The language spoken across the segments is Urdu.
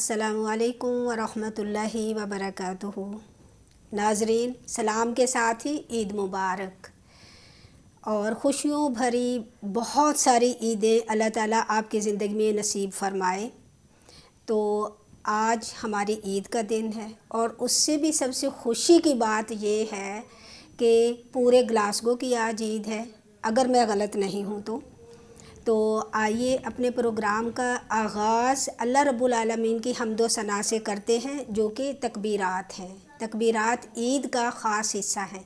السلام علیکم ورحمۃ اللہ وبرکاتہ۔ ناظرین، سلام کے ساتھ ہی عید مبارک اور خوشیوں بھری بہت ساری عیدیں اللہ تعالیٰ آپ کی زندگی میں نصیب فرمائے۔ تو آج ہماری عید کا دن ہے اور اس سے بھی سب سے خوشی کی بات یہ ہے کہ پورے گلاسگو کی آج عید ہے، اگر میں غلط نہیں ہوں تو آئیے اپنے پروگرام کا آغاز اللہ رب العالمین کی حمد و ثنا سے کرتے ہیں، جو کہ تکبیرات ہیں۔ تکبیرات عید کا خاص حصہ ہیں۔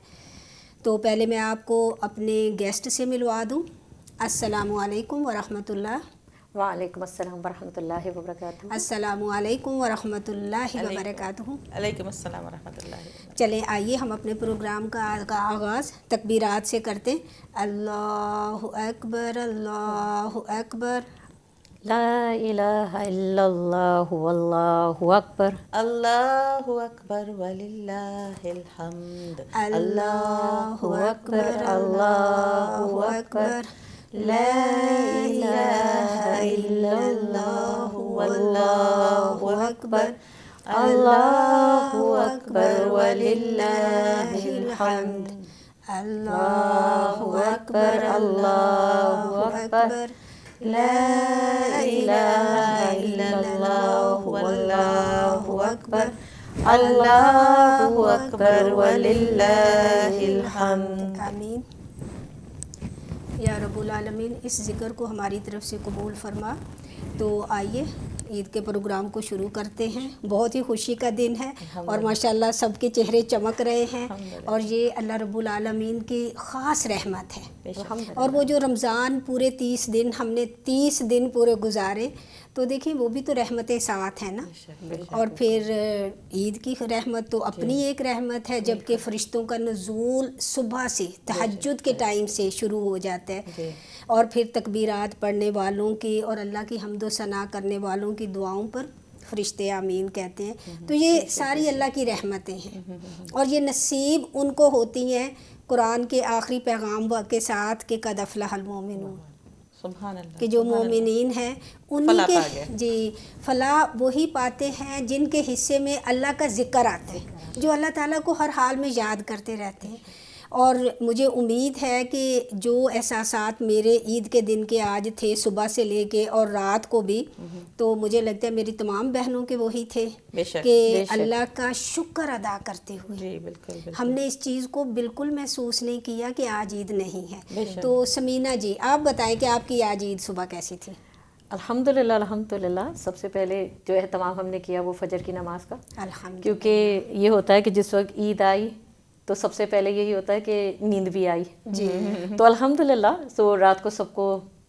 تو پہلے میں آپ کو اپنے گیسٹ سے ملوا دوں۔ السلام علیکم ورحمۃ اللہ۔ وعلیکم السلام ورحمۃ اللہ وبرکاتہ۔ السلام علیکم ورحمۃ اللہ وبرکاتہ۔ علیکم السلام ورحمۃ اللہ وبرکاتہ۔ چلیں آئیے ہم اپنے پروگرام کا آغاز تکبیرات سے کرتے ہیں۔ اللہ اکبر اللہ اکبر، لا الہ الا اللہ واللہ اکبر، اللہ اکبر وللہ الحمد، اللہ اکبر اللہ اکبر، لا الہ الا اللہ واللہ اکبر، اللہ اکبر وللہ الحمد، اللہ اکبر اللہ اکبر، لا الہ الا اللہ واللہ اکبر، اللہ اکبر وللہ الحمد۔ آمین۔ یا رب العالمین اس ذکر کو ہماری طرف سے قبول فرما۔ تو آئیے عید کے پروگرام کو شروع کرتے ہیں۔ بہت ہی خوشی کا دن ہے اور ماشاءاللہ سب کے چہرے چمک رہے ہیں اور یہ اللہ رب العالمین کی خاص رحمت ہے۔ اور وہ جو رمضان پورے 30 دن ہم نے 30 دن پورے گزارے، تو دیکھیں وہ بھی تو رحمتیں ساتھ ہیں نا۔ اور پھر عید کی رحمت تو اپنی ایک رحمت ہے، جبکہ فرشتوں کا نزول صبح سے تہجد کے ٹائم سے شروع ہو جاتا ہے، اور پھر تکبیرات پڑھنے والوں کی اور اللہ کی حمد و ثنا کرنے والوں کی دعاؤں پر فرشتے آمین کہتے ہیں۔ تو یہ ساری اللہ کی رحمتیں ہیں اور یہ نصیب ان کو ہوتی ہیں قرآن کے آخری پیغام کے ساتھ کہ قد افلح المومنون، سبحان اللہ، کہ جو مومنین ہیں انہی کے فلاح وہی پاتے ہیں جن کے حصے میں اللہ کا ذکر آتا ہے، جو اللہ تعالیٰ کو ہر حال میں یاد کرتے رہتے ہیں۔ اور مجھے امید ہے کہ جو احساسات میرے عید کے دن کے آج تھے، صبح سے لے کے اور رات کو بھی، تو مجھے لگتا ہے میری تمام بہنوں کے وہی تھے کہ اللہ کا شکر ادا کرتے ہوئے ہم نے اس چیز کو بالکل محسوس نہیں کیا کہ آج عید نہیں ہے۔ تو سمینہ جی آپ بتائیں کہ آپ کی آج عید صبح کیسی تھی؟ الحمدللہ سب سے پہلے جو اہتمام ہم نے کیا وہ فجر کی نماز کا، کیونکہ یہ ہوتا ہے کہ جس وقت عید آئی تو سب سے پہلے یہی ہوتا ہے کہ نیند بھی آئی جی۔ تو الحمدللہ تو رات کو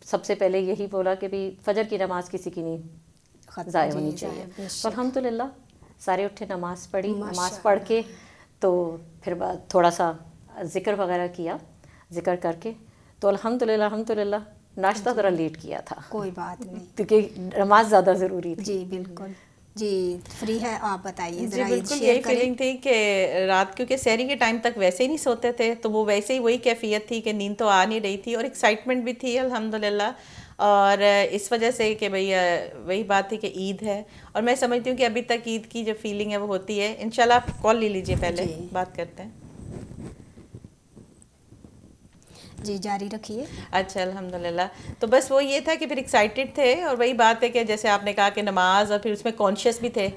سب سے پہلے یہی بولا کہ بھی فجر کی نماز کسی کی نہیں ضائع ہونی چاہیے۔ تو الحمدللہ سارے اٹھے، نماز پڑھی، نماز پڑھ کے تو پھر بعد تھوڑا سا ذکر وغیرہ کیا، ذکر کر کے تو الحمدللہ ناشتہ ذرا لیٹ کیا تھا، کوئی بات نہیں، کیونکہ نماز زیادہ ضروری تھی۔ جی بالکل جی، فری ہے آپ بتائیے جی بالکل یہی فیلنگ تھی کہ رات کیونکہ سحری کے ٹائم تک ویسے ہی نہیں سوتے تھے، تو وہ ویسے ہی وہی کیفیت تھی کہ نیند تو آ نہیں رہی تھی اور ایکسائٹمنٹ بھی تھی الحمدللہ، اور اس وجہ سے کہ بھئی وہی بات تھی کہ عید ہے، اور میں سمجھتی ہوں کہ ابھی تک عید کی جو فیلنگ ہے وہ ہوتی ہے۔ انشاءاللہ آپ کال لے لیجئے، پہلے بات کرتے ہیں۔ جی جاری رکھیے۔ اچھا الحمدللہ، تو بس وہ یہ تھا کہ پھر ایکسائٹیڈ تھے، اور وہی بات ہے کہ جیسے آپ نے کہا کہ نماز، اور پھر اس میں کانشیس بھی تھے،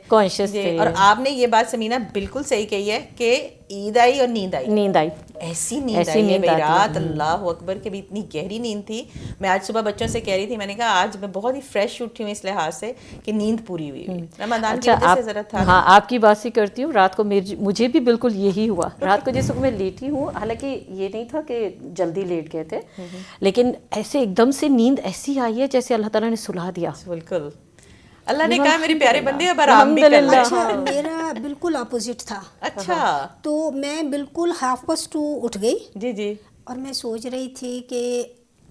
اور آپ نے یہ بات سمینہ بالکل صحیح کہی ہے کہ عید آئی اور نیند آئی، ایسی نیند آئی ہے میری رات، اللہ اکبر، کہ بھی اتنی گہری نیند تھی۔ میں آج صبح بچوں سے کہہ رہی تھی، میں نے کہا آج میں بہت ہی فریش اٹھی ہوں اس لحاظ سے کہ نیند پوری ہوئی، رمضان کی وجہ سے ذرا تھا۔ ہاں آپ کی بات ہی کرتی ہوں، رات کو مجھے بھی بالکل یہی ہوا، رات کو جس وقت میں لیٹی ہوں، حالانکہ یہ نہیں تھا کہ جلدی لیٹ گئے تھے، لیکن ایسے ایک دم سے نیند ایسی آئی ہے جیسے اللہ تعالیٰ نے سلا دیا۔ بالکل، اللہ نے کہا میرے پیارے بندے اب آرام بھی کر لیں۔ اچھا میرا بالکل اپوزٹ تھا۔ اچھا، تو میں بالکل 2:30 اٹھ گئی جی جی، اور میں سوچ رہی تھی کہ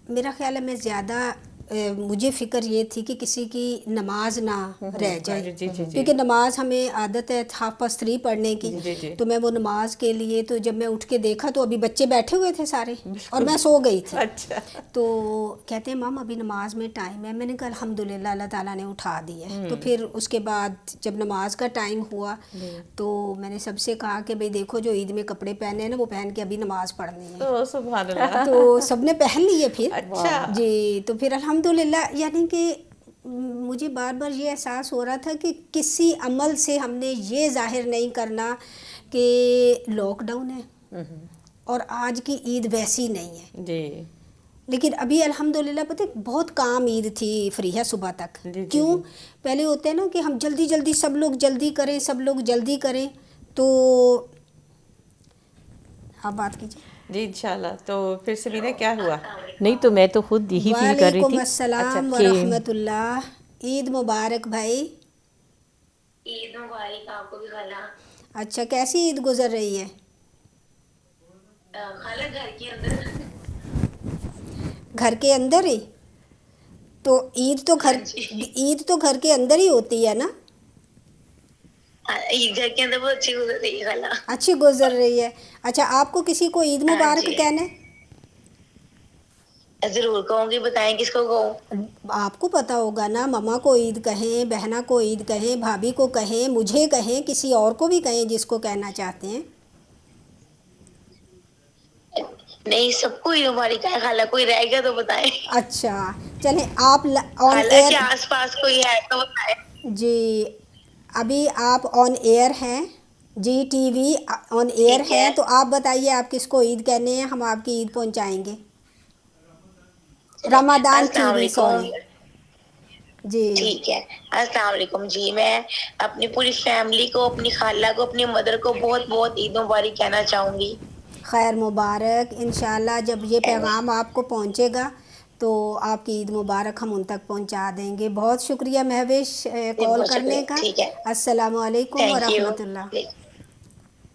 میرا خیال ہے میں زیادہ مجھے فکر یہ تھی کہ کسی کی نماز نہ رہ جائے، کیونکہ نماز ہمیں عادت ہے 3:30 پڑھنے کی، تو میں وہ نماز کے لیے، تو جب میں اٹھ کے دیکھا تو ابھی بچے بیٹھے ہوئے تھے سارے اور میں سو گئی تھی۔ اچھا، تو کہتے ہیں مام ابھی نماز میں ٹائم ہے، میں نے کہا الحمدللہ اللہ تعالیٰ نے اٹھا دی ہے۔ تو پھر اس کے بعد جب نماز کا ٹائم ہوا تو میں نے سب سے کہا کہ بھئی دیکھو جو عید میں کپڑے پہنے ہیں نا وہ پہن کے ابھی نماز پڑھنی ہے، تو سبحان اللہ، تو سب نے پہن لیے پھر۔ اچھا جی، تو پھر الحمدللہ، یعنی کہ مجھے بار بار یہ احساس ہو رہا تھا کہ کسی عمل سے ہم نے یہ ظاہر نہیں کرنا کہ لاک ڈاؤن ہے اور آج کی عید ویسی نہیں ہے جی، لیکن ابھی الحمدللہ پتہ ہے بہت کام عید تھی فریحہ صبح تک۔ کیوں؟ پہلے ہوتا ہے نا کہ ہم جلدی جلدی سب لوگ جلدی کریں، سب لوگ جلدی کریں، تو آپ بات کیجیے۔ جی انشاءاللہ۔ تو پھر سمینہ کیا ہوا؟ نہیں تو میں تو خود یہی فیل کر رہی تھی۔ وعلیکم السلام ورحمۃ اللہ، عید مبارک بھائی۔ عید مبارک آپ کو بھی خالہ۔ اچھا، کیسی عید گزر رہی ہے؟ خالہ گھر کے اندر۔ گھر کے اندر ہی؟ تو عید تو گھر کے اندر ہی ہوتی ہے نا؟ عید گھر کے اندر بہت اچھی گزر رہی ہے خالہ۔ اچھی گزر رہی ہے۔ اچھا، آپ کو کسی کو عید مبارک کہنا ہے؟ ضرور کہوں گی، بتائیں کس کو کہوں؟ آپ کو پتہ ہوگا نا، مما کو عید کہیں، بہنا کو عید کہیں، بھابھی کو کہیں، مجھے کہیں، کسی اور کو بھی کہیں جس کو کہنا چاہتے ہیں۔ نہیں، سب کو عید مبارک ہے خالہ، کوئی رہ گیا تو بتائیں۔ اچھا چلیں، آپ آن خالہ ایئر، کے آس پاس کوئی ہے تو بتائیں۔ جی ابھی آپ آن ایئر ہیں، جی ٹی وی آن ایئر ٹھیک ہے، ہے۔ تو آپ بتائیے آپ کس کو عید کہنے ہیں، ہم آپ کی عید پہنچائیں گے۔ رمضان ٹی السلام وی، سوری۔ علیکم۔ جی ٹھیک ہے، السلام علیکم جی۔ میں اپنی پوری فیملی کو، اپنی خالہ کو، اپنی مدر کو بہت بہت عید مبارک کہنا چاہوں گی۔ خیر مبارک، انشاءاللہ جب یہ پیغام آپ کو پہنچے گا تو آپ کی عید مبارک ہم ان تک پہنچا دیں گے۔ بہت شکریہ مہوش کال بہت کرنے شکریہ، کا۔ ٹھیک ہے، السلام علیکم تھینک یو، ورحمۃ اللہ۔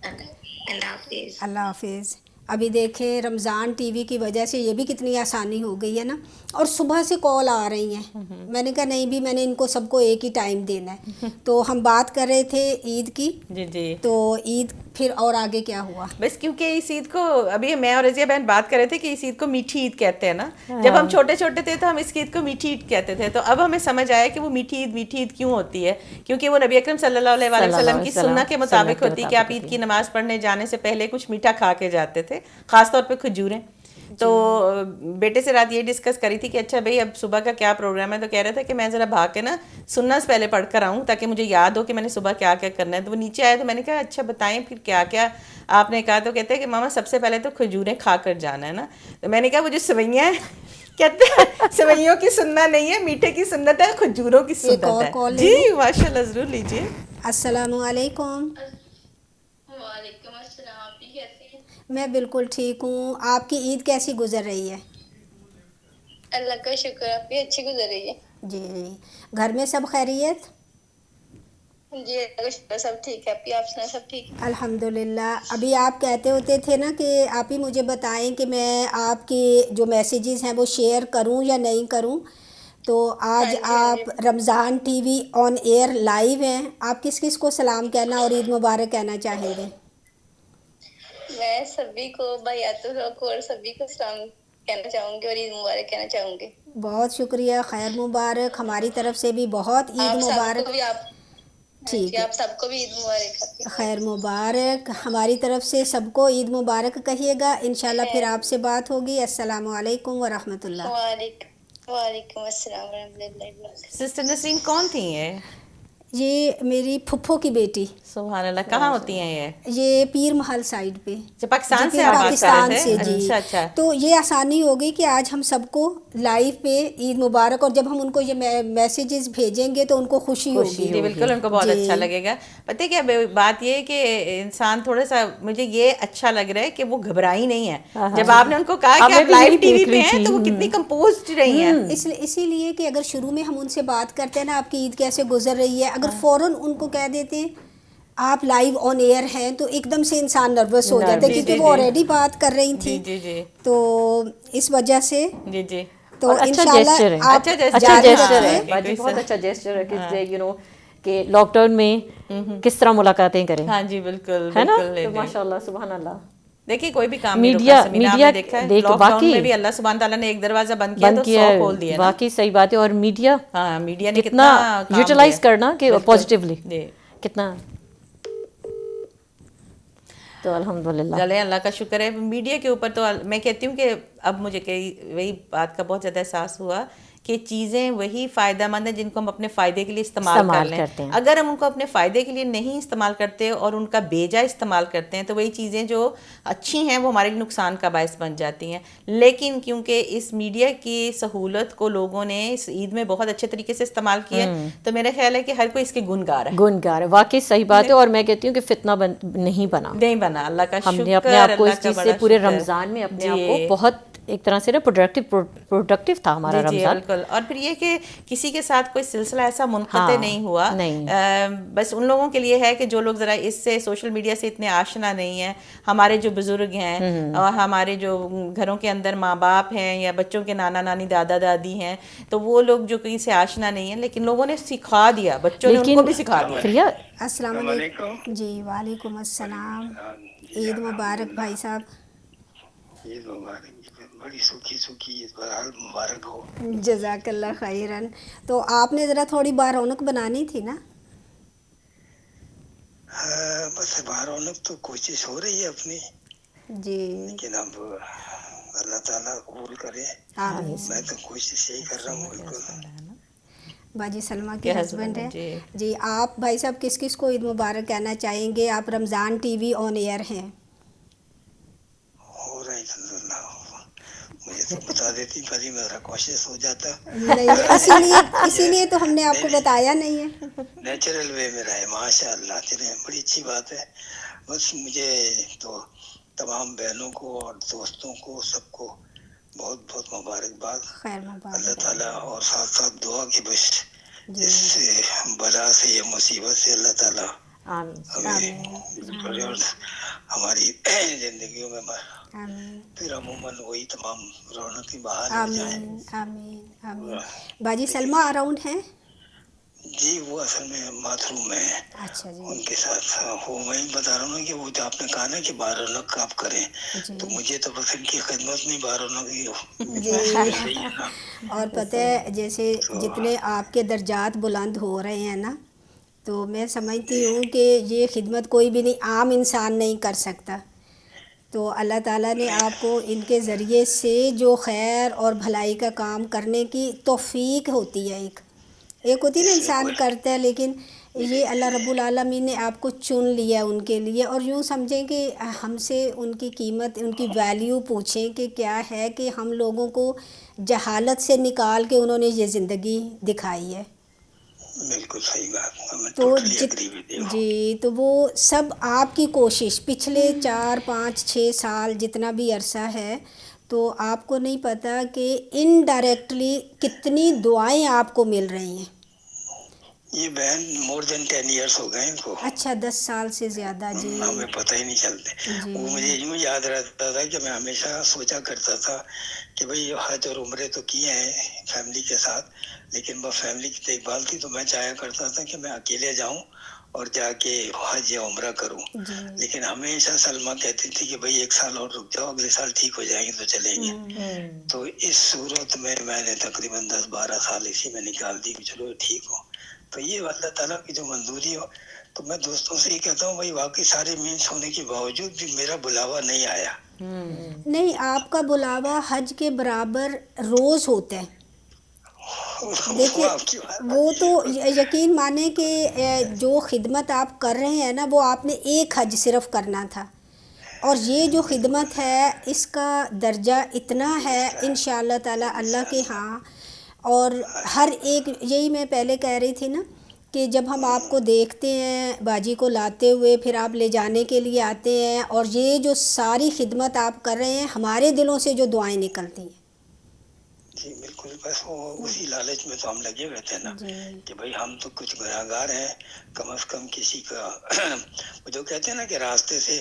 اللہ حافظ۔ اللہ حافظ۔ ابھی دیکھیں رمضان ٹی وی کی وجہ سے یہ بھی کتنی آسانی ہو گئی ہے نا، اور صبح سے کال آ رہی ہیں۔ میں نے کہا نہیں بھی، میں نے ان کو سب کو ایک ہی ٹائم دینا ہے۔ تو ہم بات کر رہے تھے عید کی، جی، تو عید پھر اور آگے کیا ہوا؟ بس کیونکہ اس عید کو ابھی میں اور رضیہ بہن بات کر رہے تھے کہ اس عید کو میٹھی عید کہتے ہیں نا۔ جب ہم چھوٹے چھوٹے تھے تو ہم اس عید کو میٹھی عید کہتے تھے، تو اب ہمیں سمجھ آیا کہ وہ میٹھی عید کیوں ہوتی ہے، کیونکہ وہ نبی اکرم صلی اللہ علیہ وسلم کی سنت کے مطابق ہوتی ہے کہ آپ عید کی نماز پڑھنے جانے سے پہلے کچھ میٹھا کھا کے جاتے تھے، خاص طور پہ کھجوریں۔ تو بیٹے سے رات یہ ڈسکس کری تھی کہ اچھا بھئی اب صبح کا کیا پروگرام ہے، تو کہہ رہا تھا کہ میں ذرا بھاگ کے نا سنت پہلے پڑھ کر آؤں تاکہ مجھے یاد ہو کہ میں نے صبح کیا کیا کرنا ہے۔ تو وہ نیچے آئے تو میں نے کہا اچھا بتائیں پھر کیا کیا آپ نے کہا، تو کہتے ہیں کہ ماما سب سے پہلے تو کھجوریں کھا کر جانا ہے نا۔ تو میں نے کہا وہ جو سوئیاں ہیں، کہتے ہیں سوئیوں کی سنت نہیں ہے، میٹھے کی سنت ہے، کھجوروں کی سنت ہے۔ جی ماشاء اللہ، ضرور لیجیے۔ السلام علیکم۔ وعلیکم السلام، آپ بھی کیسے ہیں؟ میں بالکل ٹھیک ہوں۔ آپ کی عید کیسی گزر رہی ہے؟ اللہ کا شکر، آپ بھی اچھی گزر رہی ہے۔ جی، گھر میں سب خیریت؟ جی اللہ کا شکر، سب ٹھیک ہے۔ آپ سنا سب ٹھیک ہے؟ الحمدللہ۔ ابھی آپ کہتے ہوتے تھے نا کہ آپ ہی مجھے بتائیں کہ میں آپ کی جو میسیجز ہیں وہ شیئر کروں یا نہیں کروں، تو آج آپ رمضان ٹی وی آن ایئر لائیو ہیں، آپ کس کس کو سلام کہنا اور عید مبارک کہنا چاہیں گے؟ میں سبھی کو، بھائیاتوں کو اور سبھی کو سلام کہنا چاہوں گی اور عید مبارک کہنا چاہوں گی۔ بہت شکریہ، خیر مبارک، ہماری طرف سے بھی بہت عید مبارک۔ ٹھیک ہے، آپ سب کو بھی عید مبارک۔ خیر مبارک، ہماری طرف سے سب کو عید مبارک کہیے گا۔ انشاءاللہ پھر آپ سے بات ہوگی۔ السلام علیکم ورحمۃ اللہ۔ وعلیکم السلام ورحمۃ اللہ۔ سسٹر نسرین کون تھی یہ؟ یہ میری پھپھو کی بیٹی۔ سبحان اللہ، کہاں ہوتی ہیں یہ پیر محل سائڈ پہ، پاکستان سے؟ پاکستان سے، جی۔ اچھا، تو یہ آسانی ہو گئی کہ آج ہم سب کو لائیو پہ عید مبارک، اور جب ہم ان کو یہ میسیجز بھیجیں گے تو ان کو خوشی ہوگی۔ جی بالکل، ان کو بہت اچھا لگے گا۔ پتہ ہے کیا بات یہ ہے کہ انسان تھوڑا سا، مجھے یہ اچھا لگ رہا ہے کہ وہ گھبرائی نہیں ہے۔ جب آپ نے ان کو کہا کہ آپ لائیو ٹی وی پہ ہیں تو وہ کتنی کمپوزڈ رہی ہیں۔ اسی لیے کہ اگر شروع میں ہم ان سے بات کرتے ہیں نا آپ کی عید کیسے گزر رہی ہے، اگر فوراً ان کو کہہ دیتے ہیں آپ لائیو آن ایئر ہیں، تو ایک دم سے انسان نروس ہو جاتا ہے، کیونکہ وہ آلریڈی بات کر رہی تھیں۔ تو اس وجہ سے جی تو انشاءاللہ اچھا جیسچر ہے باجی, بہت اچھا جیسچر ہے کہ یو نو کہ لاک ڈاؤن میں کس طرح ملاقاتیں کریں. ہاں جی بالکل, ہے نا, تو ماشاء اللہ سبحان اللہ. دیکھیے کوئی بھی کام نہیں رکا سمینا, آپ نے دیکھا ہے لاک ڈاؤن میں بھی اللہ سبحانہ تعالیٰ نے ایک دروازہ بند کیا تو 100 کھول دیا. واقعی صحیح بات ہے. اور میڈیا, ہاں میڈیا نے کتنا یوٹیلائز کرنا کہ پازیٹیولی کتنا, تو الحمدللہ چلے اللہ کا شکر ہے. میڈیا کے اوپر تو میں کہتی ہوں کہ اب مجھے وہی بات کا بہت زیادہ احساس ہوا کہ چیزیں وہی فائدہ مند ہیں جن کو ہم اپنے فائدے کے لیے استعمال کر لیں. اگر ہم ان کو اپنے فائدے کے لیے نہیں استعمال کرتے اور ان کا بیجا استعمال کرتے ہیں تو وہی چیزیں جو اچھی ہیں وہ ہمارے لیے نقصان کا باعث بن جاتی ہیں. لیکن کیونکہ اس میڈیا کی سہولت کو لوگوں نے اس عید میں بہت اچھے طریقے سے استعمال کیا تو میرا خیال ہے کہ ہر کوئی اس کے گنگار ہے. واقعی صحیح بات ہے. اور میں کہتی ہوں کہ فتنہ نہیں بنا اللہ کا ہم نے اپنے آپ کو اس چیز سے پورے رمضان میں اپنے آپ کو بہت ایک طرح سے پروڈکٹیو تھا ہمارا رمضان. بالکل. اور پھر یہ کہ کسی کے ساتھ کوئی سلسلہ ایسا منقطع نہیں ہوا. بس ان لوگوں کے لیے ہے کہ جو لوگ ذرا اس سے سوشل میڈیا سے اتنے آشنا نہیں ہیں, ہمارے جو بزرگ ہیں اور ہمارے جو گھروں کے اندر ماں باپ ہیں یا بچوں کے نانا نانی دادا دادی ہیں, تو وہ لوگ جو کہیں سے آشنا نہیں ہیں لیکن لوگوں نے سکھا دیا, بچوں نے ان کو بھی سکھا دیا. السلام علیکم. جی وعلیکم السلام. عید مبارک بھائی صاحب. عید مبارک, بڑی سوکھی عید بہرحال مبارک ہو. جزاک اللہ خیرن. تو آپ نے ذرا تھوڑی رونق بنانی تھی نا. بس رونق تو کوشش ہو رہی ہے اپنی جی, لیکن اب اللہ تعالیٰ قبول کرے. میں تو کوشش یہی کر رہا ہوں. بالکل. باجی سلمہ کے ہسبینڈ ہیں. جی آپ بھائی صاحب کس کس کو عید مبارک کہنا چاہیں گے؟ آپ رمضان ٹی وی آن ایئر ہیں. ہو رہا ہے, مجھے تو بتا دیتی پہلے میرا کوشش ہو جاتا. نہیں, اسی لیے تو ہم نے آپ کو بتایا نہیں ہے. نیچرل وے میں رہے ماشاء اللہ. چلے بڑی اچھی بات ہے. بس مجھے تو تمام بہنوں کو اور دوستوں کو سب کو بہت بہت مبارکباد. اللہ تعالیٰ اور ساتھ ساتھ دعا کی بس اس بلا سے یا مصیبت سے اللہ تعالیٰ ہمیں اور ہماری زندگیوں میں پھر عموماً وہی تمام رونقیں بحال ہو جائیں. آمین آمین. باجی سلمہ اراؤنڈ ہیں؟ جی وہ اصل میں باتھ روم میں ہیں. اچھا جی. ان کے ساتھ وہ میں بتا رہا ہوں کہ وہ جو آپ نے کہا نا کہ رونق آپ کریں, تو مجھے تو بس ان کی خدمت میں رونق ہی ہو. اور پتہ ہے جیسے جتنے آپ کے درجات بلند ہو رہے ہیں نا, تو میں سمجھتی ہوں کہ یہ خدمت کوئی بھی نہیں, عام انسان نہیں کر سکتا. تو اللہ تعالیٰ نے آپ کو ان کے ذریعے سے جو خیر اور بھلائی کا کام کرنے کی توفیق ہوتی ہے. ایک ہوتی ہے نا انسان کرتا ہے, لیکن یہ اللہ رب العالمین نے آپ کو چن لیا ان کے لیے. اور یوں سمجھیں کہ ہم سے ان کی قیمت, ان کی ویلیو پوچھیں کہ کیا ہے, کہ ہم لوگوں کو جہالت سے نکال کے انہوں نے یہ زندگی دکھائی ہے. بالکل صحیح بات. تو جی, تو وہ سب آپ کی کوشش پچھلے 4 5 6 سال جتنا بھی عرصہ ہے, تو آپ کو نہیں پتہ کہ انڈائریکٹلی کتنی دعائیں آپ کو مل رہی ہیں. یہ بہن مور دین 10 ایئرس ہو گئے ان کو. اچھا 10 سال سے زیادہ. جی ہمیں پتہ ہی نہیں چلتے. وہ مجھے یوں یاد رہتا تھا کہ میں ہمیشہ سوچا کرتا تھا کہ بھئی حج اور عمرے تو کیے ہیں فیملی کے ساتھ, لیکن وہ فیملی کی دیکھ بھال تھی تو میں چاہا کرتا تھا کہ میں اکیلے جاؤں اور جا کے حج یا عمرہ کروں. لیکن ہمیشہ سلمہ کہتی تھی کہ بھئی 1 سال اور رک جاؤ, اگلے سال ٹھیک ہو جائیں گے تو چلیں گے. تو اس صورت میں نے تقریباً 10-12 سال اسی میں نکال دی کہ چلو ٹھیک ہو. تو یہ اللہ تعالیٰ کی جو منظوری ہو. تو میں دوستوں سے یہ کہتا ہوں بھائی واقعی سارے مینس ہونے کے باوجود بھی میرا بلاوا نہیں آیا. نہیں, آپ کا بلاوا حج کے برابر روز ہوتا ہے. دیکھیے وہ تو یقین مانیں کہ جو خدمت آپ کر رہے ہیں نا, وہ آپ نے ایک حج صرف کرنا تھا, اور یہ جو خدمت ہے اس کا درجہ اتنا ہے انشاءاللہ تعالی اللہ کے ہاں. اور ہر ایک, یہی میں پہلے کہہ رہی تھی نا کہ جب ہم آپ کو دیکھتے ہیں باجی کو لاتے ہوئے, پھر آپ لے جانے کے لیے آتے ہیں, اور یہ جو ساری خدمت آپ کر رہے ہیں, ہمارے دلوں سے جو دعائیں نکلتی ہیں. جی بالکل. بس وہ اسی لالچ میں تو ہم لگے ہوئے تھے نا کہ بھئی ہم تو کچھ گناہگار ہیں, کم از کم کسی کا وہ جو کہتے ہیں نا کہ راستے سے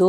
2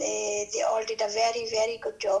they all did a very very good job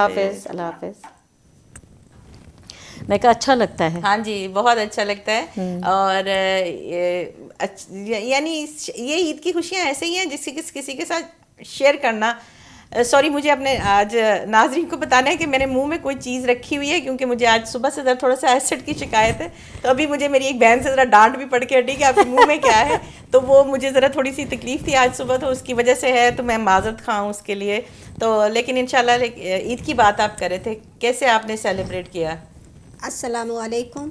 حافظ. اللہ حافظ. میں کہا اچھا لگتا ہے. ہاں جی بہت اچھا لگتا ہے. اور یعنی یہ عید کی خوشیاں ایسے ہی ہیں جس سے کسی کے ساتھ شیئر کرنا. سوری مجھے اپنے آج ناظرین کو بتانا ہے کہ میں نے منہ میں کوئی چیز رکھی ہوئی ہے کیونکہ مجھے آج صبح سے ذرا تھوڑا سا ایسڈ کی شکایت ہے. تو ابھی مجھے میری ایک بہن سے ذرا ڈانٹ بھی پڑ کے ہٹی کہ آپ کے منہ میں کیا ہے. تو وہ مجھے ذرا تھوڑی سی تکلیف تھی آج صبح تو اس کی وجہ سے ہے, تو میں معذرت خواہ ہوں اس کے لیے. تو لیکن انشاءاللہ عید کی بات آپ کر رہے تھے, کیسے آپ نے سیلیبریٹ کیا؟ السلام علیکم.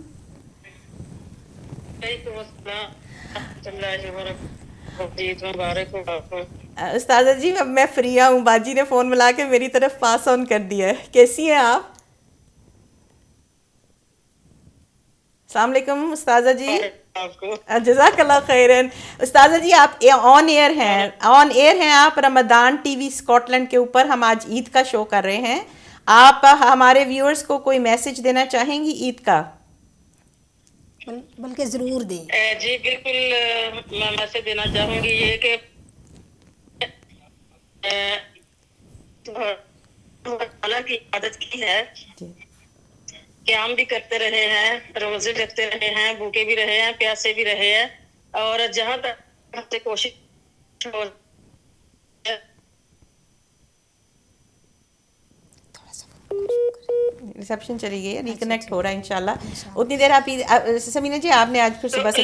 استاذہ جی اب میں فری ہوں, باجی نے فون ملا کے میری طرف پاس آن کر دیا ہے. کیسی ہیں آپ؟ السلام علیکم استاذہ جی. جزاک اللہ خیرن. استاذہ جی آپ آن ایئر ہیں آپ رمضان ٹی وی اسکاٹ لینڈ کے اوپر. ہم آج عید کا شو کر رہے ہیں. آپ ہمارے ویورز کو کوئی میسج دینا چاہیں گی عید کا؟ بلکہ ضرور دیں. جی بالکل میں میسج دینا چاہوں گی یہ کہ اللہ کی عبادت کی ہے, قیام بھی کرتے رہے ہیں, روزے رکھتے رہے ہیں, بھوکے بھی رہے ہیں, پیاسے بھی رہے ہیں, اور جہاں تک سے کوشش ہو ریسیپشن چلی گئی ہے, ریکنیکٹ ہو رہا ہے انشاءاللہ اتنی دیر. آپ سمینہ جی آپ نے آج پھر صبح سے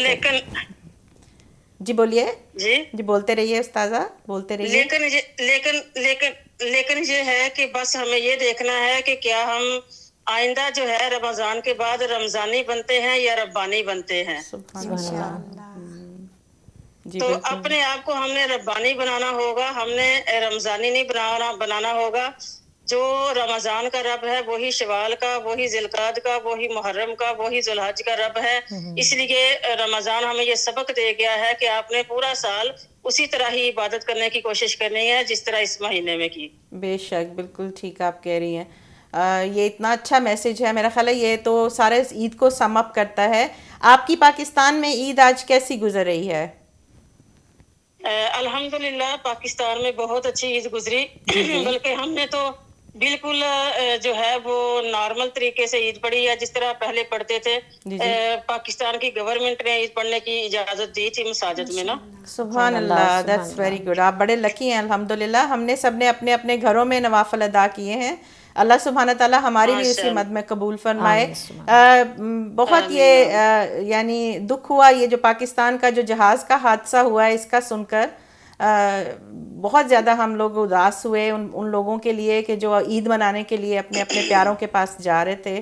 جی بولیے. جی بولتے رہیے استاذہ, بولتے رہیے. لیکن یہ ہے کہ بس ہمیں یہ دیکھنا ہے کہ کیا ہم آئندہ جو ہے رمضان کے بعد رمضانی بنتے ہیں یا ربانی بنتے ہیں. تو اپنے آپ کو ہم نے ربانی بنانا ہوگا, ہم نے رمضانی نہیں بنانا ہوگا. جو رمضان کا رب ہے وہی شوال کا, وہی ذوالقعدہ کا, وہی محرم کا, وہی ذوالحج کا رب ہے. اس لیے رمضان ہمیں یہ سبق دے گیا ہے کہ آپ نے پورا سال اسی طرح ہی عبادت کرنے کی کوشش کرنی ہے جس طرح اس مہینے میں کی. بے شک بالکل ٹھیک آپ کہہ رہی ہیں. یہ اتنا اچھا میسج ہے, میرا خیال ہے یہ تو سارے عید کو سم اپ کرتا ہے. آپ کی پاکستان میں عید آج کیسی گزر رہی ہے؟ الحمدللہ پاکستان میں بہت اچھی عید گزری. بلکہ ہم نے تو بالکل جو ہے وہ نارمل طریقے سے عید پڑھی ہے جس طرح پہلے پڑھتے تھے. پاکستان کی گورنمنٹ نے عید پڑھنے کی اجازت دی تھی مساجد میں نا. سبحان اللہ, دیٹس ویری گڈ. آپ بڑے لکی ہیں الحمدللہ. ہم نے سب نے اپنے اپنے گھروں میں نوافل ادا کیے ہیں. اللہ سبحانہ تعالیٰ ہماری بھی اسی مد میں قبول فرمائے. بہت یہ یعنی دکھ ہوا یہ جو پاکستان کا جو جہاز کا حادثہ ہوا ہے اس کا سن کر. بہت زیادہ ہم لوگ اداس ہوئے ان لوگوں کے لیے کہ جو عید منانے کے لیے اپنے اپنے پیاروں کے پاس جا رہے تھے.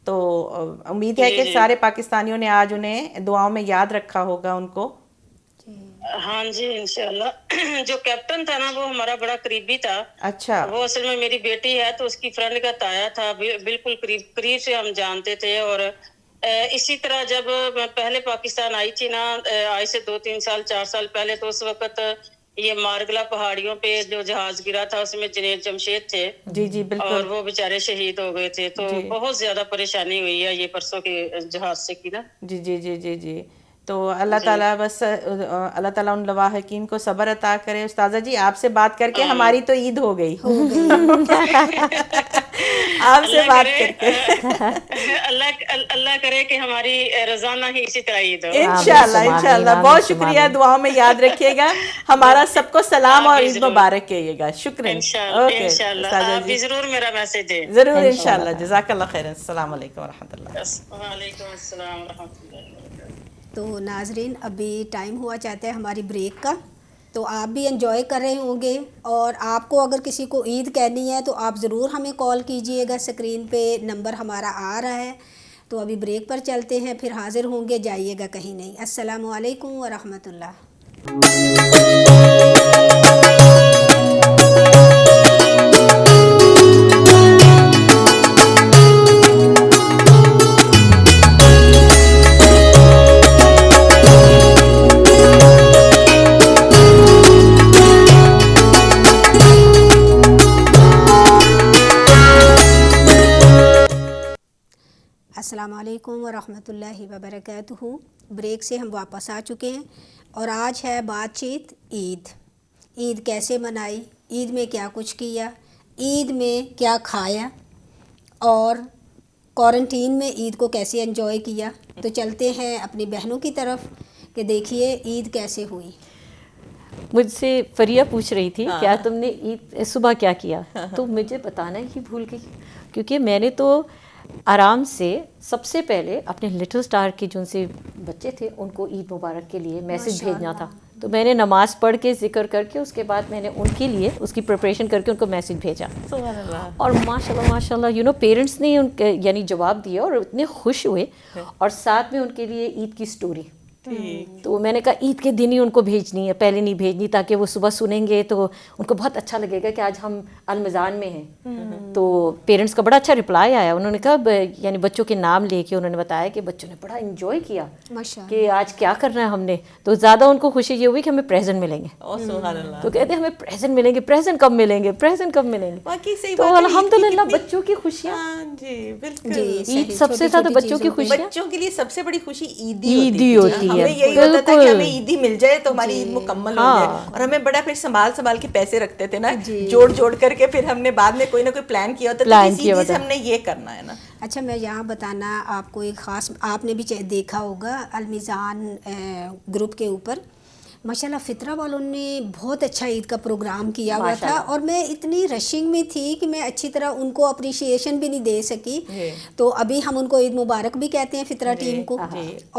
تو امید ہے کہ سارے پاکستانیوں نے آج انہیں دعاؤں میں یاد رکھا ہوگا ان کو. ہاں جی انشاءاللہ. جو کیپٹن تھا نا وہ ہمارا بڑا قریبی تھا. اچھا. وہ اصل میں میری بیٹی ہے تو اس کی فرینڈ کا تایا تھا, بالکل قریب سے ہم جانتے تھے. اور اسی طرح جب میں پہلے پاکستان آئی تھی نا, آج سے 2-3 سال 4 سال پہلے, تو اس وقت یہ مارگلا پہاڑیوں پہ جو جہاز گرا تھا اس میں جنید جمشید تھے. جی بالکل. اور وہ بیچارے شہید ہو گئے تھے. تو بہت زیادہ پریشانی ہوئی ہے یہ پرسوں کے جہاز سے کی نا. جی جی جی جی جی. تو اللہ تعالیٰ بس اللہ تعالیٰ ان لواحقین کو صبر عطا کرے. استاذہ جی آپ سے بات کر کے ہماری تو عید ہو گئی. آپ سے بات کر کے اللہ کرے کہ ہماری روزانہ ہی اسی طرح عید ہو. انشاءاللہ انشاءاللہ. بہت شکریہ, دعاؤں میں یاد رکھیے گا. ہمارا سب کو سلام اور عید مبارک کہیے گا. شکریہ. انشاءاللہ آپ بھی ضرور میرا میسج دیں. ضرور انشاءاللہ. جزاک اللہ خیر. السلام علیکم ورحمۃ اللہ. وعلیکم السلام ورحمۃ اللہ. تو ناظرین ابھی ٹائم ہوا چاہتا ہے ہماری بریک کا, تو آپ بھی انجوائے کر رہے ہوں گے. اور آپ کو اگر کسی کو عید کہنی ہے تو آپ ضرور ہمیں کال کیجئے گا. اسکرین پہ نمبر ہمارا آ رہا ہے. تو ابھی بریک پر چلتے ہیں, پھر حاضر ہوں گے, جائیے گا کہیں نہیں. السلام علیکم ورحمۃ اللہ. السلام علیکم ورحمۃ اللہ وبرکاتہ. بریک سے ہم واپس آ چکے ہیں اور آج ہے بات چیت عید. عید کیسے منائی, عید میں کیا کچھ کیا, عید میں کیا کھایا اور کوارنٹین میں عید کو کیسے انجوائے کیا. تو چلتے ہیں اپنی بہنوں کی طرف کہ دیکھیے عید کیسے ہوئی. مجھ سے فریہ پوچھ رہی تھی کیا تم نے عید صبح کیا کیا، تو مجھے بتانا ہی بھول گئی، کیونکہ میں نے تو آرام سے سب سے پہلے اپنے لٹل اسٹار کے جو ان سے بچے تھے ان کو عید مبارک کے لیے میسج بھیجنا تھا. تو میں نے نماز پڑھ کے ذکر کر کے اس کے بعد میں نے ان کے لیے اس کی پریپریشن کر کے ان کو میسج بھیجا. اور ماشاء اللہ پیرنٹس نے ان کے یعنی جواب دیا اور اتنے خوش ہوئے، اور ساتھ میں ان کے لیے عید کی اسٹوری. تو میں نے کہا عید کے دن ہی ان کو بھیجنی ہے، پہلے نہیں بھیجنی، تاکہ وہ صبح سنیں گے تو ان کو بہت اچھا لگے گا کہ آج ہم المیزان میں ہیں. تو پیرنٹس کا بڑا اچھا رپلائی آیا. انہوں نے کہا یعنی بچوں کے نام لے کے انہوں نے بتایا کہ بچوں نے بڑا انجوائے کیا کہ آج کیا کرنا ہے ہم نے. تو زیادہ ان کو خوشی یہ ہوئی کہ ہمیں پریزنٹ ملیں گے. تو کہتے ہیں ہمیں پریزنٹ ملیں گے، پریزنٹ کب ملیں گے، پریزنٹ کب ملیں گے. تو الحمدللہ بچوں کی خوشیاں، عید سب سے زیادہ بچوں کی خوشیاں، بچوں کے لیے سب سے بڑی خوشی عید ہی ہوتی ہے. ہمیں یہی ہوتا تھا کہ ہمیں عیدی مل جائے تو ہماری عید مکمل ہو جائے. اور ہمیں بڑا پھر سنبھال کے پیسے رکھتے تھے نا، جوڑ کر کے پھر ہم نے بعد میں کوئی نہ کوئی پلان کیا ہوتا تھا کہ اس ہم نے یہ کرنا ہے نا. اچھا میں یہاں بتانا آپ کو ایک خاص، آپ نے بھی دیکھا ہوگا المیزان گروپ کے اوپر ماشاءاللہ فطرہ والوں نے بہت اچھا عید کا پروگرام کیا ہوا تھا، اور میں اتنی رشنگ میں تھی کہ میں اچھی طرح ان کو اپریشیشن بھی نہیں دے سکی. تو ابھی ہم ان کو عید مبارک بھی کہتے ہیں فطرہ ٹیم کو.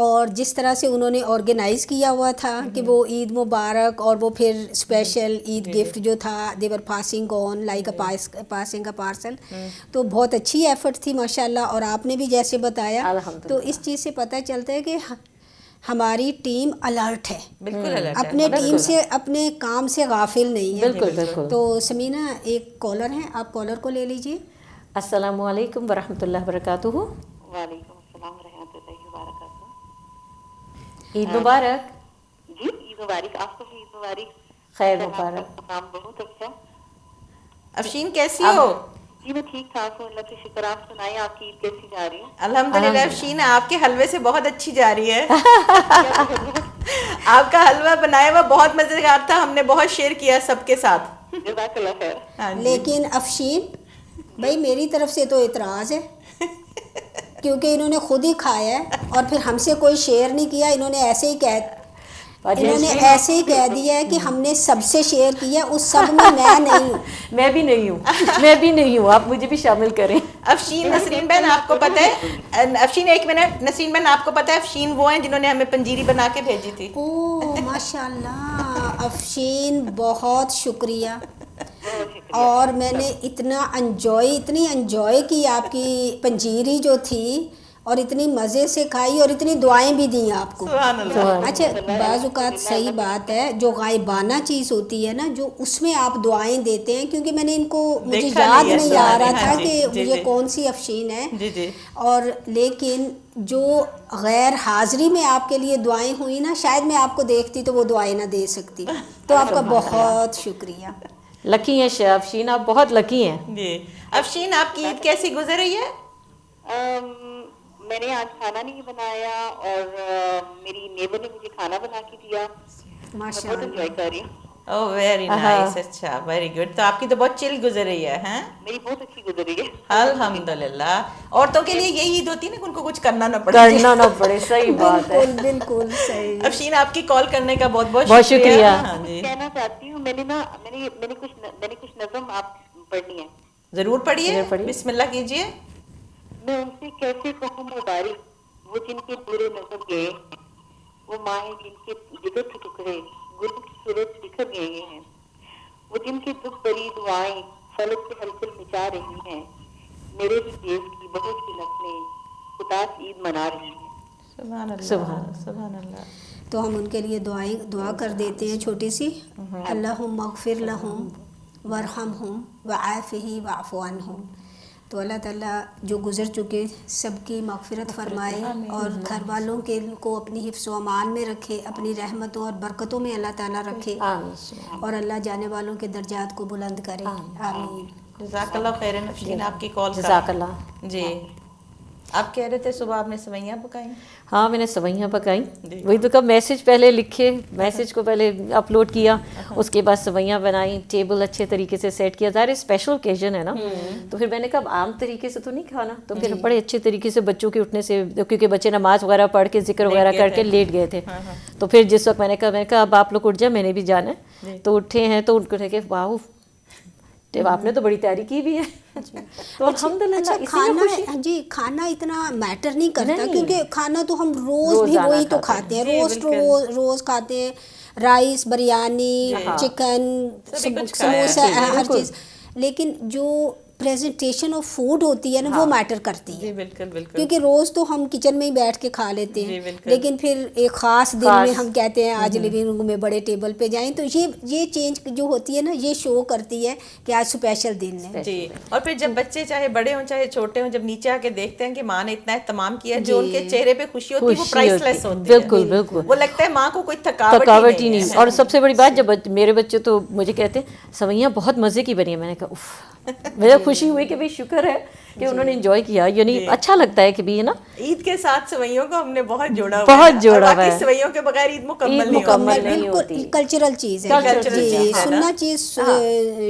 اور جس طرح سے انہوں نے آرگنائز کیا ہوا تھا کہ وہ عید مبارک اور وہ پھر اسپیشل عید گفٹ جو تھا they were passing on like passing a parcel. تو بہت اچھی ایفرٹ تھی ماشاءاللہ. اور آپ نے بھی جیسے بتایا تو اس چیز سے پتہ چلتا ہے کہ ہماری ٹیم الرٹ ہے، بالکل اپنے ٹیم سے اپنے کام سے غافل نہیں ہے. بالکل. تو سمینہ ایک کالر ہیں، آپ کالر کو لے لیجئے. السلام علیکم ورحمۃ اللہ وبرکاتہ. وعلیکم السلام ورحمۃ اللہ وبرکاتہ. عید مبارک. جی عید مبارک، آپ کو بھی عید مبارک. خیر مبارک. کام بہت اچھا. افشین کیسی ہو؟ جی میں ٹھیک ٹھاک ہوں، اللہ کا شکر. آپ سنائیں آپ کی عید کیسی جا رہی ہے؟ الحمدللہ افشین آپ کے حلوے سے بہت اچھی جا رہی ہے. آپ کا حلوہ بنایا ہوا بہت مزیدار تھا، ہم نے بہت شیئر کیا سب کے ساتھ. جزاک اللہ خیر. لیکن افشین بھائی میری طرف سے تو اعتراض ہے، کیونکہ انہوں نے خود ہی کھایا ہے اور پھر ہم سے کوئی شیئر نہیں کیا. انہوں نے ایسے ہی کہہ دیا ہے کہ ہم نے سب سے شیئر کیا، اس سب میں میں نہیں ہوں. میں بھی نہیں ہوں، آپ مجھے بھی شامل کریں. افشین نسرین بہن آپ کو پتہ ہے، افشین ایک منٹ، نسرین بہن آپ کو پتہ ہے افشین وہ ہیں جنہوں نے ہمیں پنجیری بنا کے بھیجی تھی. اوہ ماشاءاللہ افشین بہت شکریہ. اور میں نے اتنی انجوائے کی آپ کی پنجیری جو تھی، اور اتنی مزے سے کھائی اور اتنی دعائیں بھی دیں آپ کو. اچھا بعض اوقات صحیح بات ہے جو غائبانہ چیز ہوتی ہے نا، جو اس میں آپ دعائیں دیتے ہیں، کیونکہ میں نے ان کو مجھے یاد نہیں آ رہا تھا کہ مجھے کون سی افشین ہے. اور لیکن جو غیر حاضری میں آپ کے لیے دعائیں ہوئی نا، شاید میں آپ کو دیکھتی تو وہ دعائیں نہ دے سکتی. تو آپ کا بہت شکریہ. لکی ہیں افشین، آپ بہت لکی ہیں. جی افشین آپ کی عید کیسی گزر رہی ہے؟ میں نے آج کھانا نہیں بنایا اور میری نیبر نے مجھے کھانا بنا کے دیا. ماشاء بہت انجوائے کر رہی ہوں. اوہ ویری نائس. اچھا ویری گڈ. تو آپ کی تو بہت چل گزر رہی ہے. ہیں میری بہت اچھی گزر رہی ہے الحمدللہ. عورتوں کے لیے یہی عید ہوتی ہے نا کہ ان کو کچھ کرنا نہ پڑے. صحیح بات ہے. بالکل صحیح. افشین آپ کی کال کرنے کا بہت بہت شکریہ. کہنا چاہتی ہوں میں نے کچھ نظم آپ پڑھنی ہے. ضرور پڑھیے، بسم اللہ کیجیے. میں ان سے کیسے کہوں مبارک وہ جن کے برے نظر گئے، وہ مائیں جن کے جگر کے ٹکڑے گل کی صورت بکھر گئے ہیں، وہ جن کی دکھ بری دعائیں فلک سے ہلچل مچا رہی ہیں. میرے ہی دیش کی بہت سی نسلیں خدا کی عید منا رہی ہیں. سبحان اللہ. تو ہم ان کے لیے دعا کر دیتے ہیں چھوٹی سی. اللہم اغفر لہم ورحمہم وعافہم واعف عنہم. تو اللہ تعالیٰ جو گزر چکے سب کی مغفرت فرمائے اور گھر والوں کے کو اپنی حفظ و امان میں رکھے، اپنی رحمتوں اور برکتوں میں اللہ تعالیٰ رکھے، اور اللہ جانے والوں کے درجات کو بلند کرے. آمین. جزاک اللہ خیرن افشین آپ کی کال. جزاک اللہ. جی آپ کہہ رہے تھے صبح آپ نے سوئیاں پکائیں؟ ہاں میں نے سوئیاں پکائیں. وہی تو کب میسج پہلے لکھے, میسج کو پہلے اپلوڈ کیا, اس کے بعد سوئیاں بنائیں, ٹیبل اچھے طریقے سے سیٹ کیا. ظاہر اسپیشل اوکیزن ہے نا, تو پھر میں نے کہا عام طریقے سے تو نہیں کھانا, تو پھر بڑے اچھے طریقے سے بچوں کے اٹھنے سے, کیونکہ بچے نماز وغیرہ پڑھ کے ذکر وغیرہ کر کے لیٹ گئے تھے, تو پھر جس وقت میں نے کہا اب آپ لوگ اٹھ جائیں, میں نے بھی جانا ہے, تو اٹھے ہیں تو ان کو کہ واہ آپ نے تو بڑی تیاری کی بھی ہے. تو الحمدللہ کھانا جی کھانا اتنا میٹر نہیں کرتا, کیونکہ کھانا تو ہم روز بھی وہی تو کھاتے ہیں, روز کھاتے ہیں, رائس, بریانی, چکن, سموسہ, ہر چیز. لیکن جو پریزنٹیشن آف فوڈ ہوتی ہے نا وہ میٹر کرتی ہے. بالکل بالکل, کیونکہ روز تو ہم کچن میں ہی بیٹھ کے کھا لیتے ہیں, لیکن پھر ایک خاص دن میں ہم کہتے ہیں آج لیونگ روم میں بڑے ٹیبل پہ جائیں, تو یہ چینج جو ہوتی ہے نا یہ شو کرتی ہے کہ آج اسپیشل دن ہے. جی, اور پھر جب بچے چاہے بڑے ہوں چاہے چھوٹے ہوں, جب نیچے آ کے دیکھتے ہیں کہ ماں نے اتنا اہتمام کیا, جو ان کے چہرے پہ خوشی ہوتی ہے وہ پرائس لیس ہوتی ہے. بالکل بالکل, وہ لگتا ہے ماں کو کوئی تھکاوٹ ہی نہیں. اور سب سے بڑی بات, جب میرے بچے تو مجھے کہتے ہیں سوئیاں بہت مزے کی بنی ہیں, میں نے کہا اف, مجھے خوشی ہوئی کہ بھئی شکر ہے کہ انہوں نے انجوائے کیا, یعنی اچھا لگتا ہے کہ بھی ہے نا. عید کے ساتھ سوئیوں کو ہم نے بہت جوڑا ہوا ہے, سوئیوں کے بغیر عید مکمل نہیں ہوتی. کلچرل چیز ہے جی, سننا چیز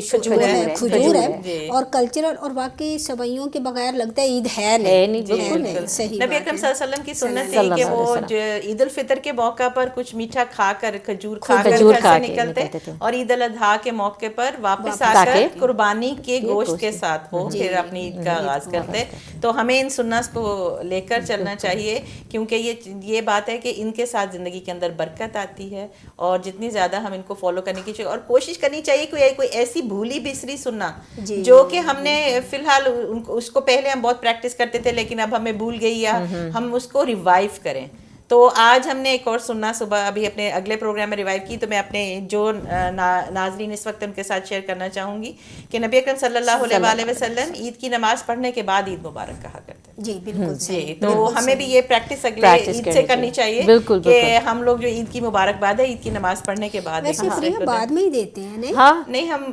کھجور ہے اور کلچرل, اور واقعی سوئیوں کے بغیر لگتا ہے عید ہے نہیں. صحیح, نبی اکرم صلی اللہ علیہ وسلم کی سنت تھی کہ وہ عید الفطر کے موقع پر کچھ میٹھا کھا کر, کھجور کھا کر گھر سے نکلتے, اور عید الاضحیٰ کے موقع پر واپس آ کر قربانی کے گوشت کے ساتھ وہ پھر اپنی عید کا آغاز کرتے. تو ہمیں ان سنت کو لے کر چلنا چاہیے, کیونکہ یہ بات ہے کہ ان کے ساتھ زندگی کے اندر برکت آتی ہے, اور جتنی زیادہ ہم ان کو فالو کرنے کی چاہیے, اور کوشش کرنی چاہیے کوئی ایسی بھولی بسری سننا جو کہ ہم نے فی الحال اس کو پہلے ہم بہت پریکٹس کرتے تھے لیکن اب ہمیں بھول گئی, یا ہم اس کو ریوائیو کریں. تو آج ہم نے ایک اور سننا صبح ابھی اپنے اگلے پروگرام میں ریوائیو کی, تو میں اپنے جو ناظرین اس وقت ان کے ساتھ شیئر کرنا چاہوں گی کہ نبی اکرم صلی اللہ علیہ وسلم عید کی نماز پڑھنے کے بعد عید مبارک کہا کرتے ہیں. جی بالکل صحیح. تو ہمیں بھی یہ پریکٹس اگلے عید سے کرنی چاہیے کہ ہم لوگ جو عید کی مبارکباد ہے عید کی نماز پڑھنے کے بعد, بعد میں ہی دیتے ہیں نہیں, ہم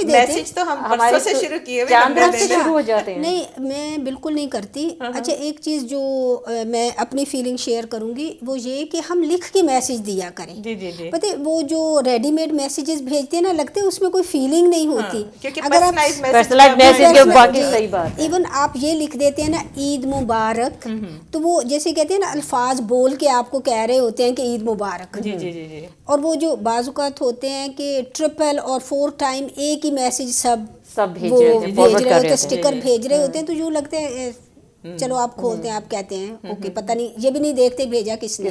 میسج تو ہم پرسوں سے شروع کیے ہوئے نہیں, میں بالکل نہیں کرتی. اچھا ایک چیز جو میں اپنی فیلنگ شیئر کروں گی وہ یہ کہ ہم لکھ کے میسج دیا کریں. پتہ وہ جو ریڈی میڈ میسیجز بھیجتے ہیں نا, لگتے ہیں اس میں کوئی فیلنگ نہیں ہوتی. اگر آپ ایون آپ یہ لکھ دیتے ہیں نا عید مبارک, تو وہ جیسے کہتے ہیں نا الفاظ بول کے آپ کو کہہ رہے ہوتے ہیں کہ عید مبارک. اور وہ جو بعض اوقات ہوتے ہیں کہ 3 اور 4 ٹائم ایک ہی میسج سب بھیج رہے ہوتے ہیں, اسٹیکر بھیج رہے ہوتے ہیں, تو یوں لگتے ہیں چلو آپ کھولتے ہیں, آپ کہتے ہیں اوکے پتہ نہیں, یہ بھی نہیں دیکھتے بھیجا کس نے.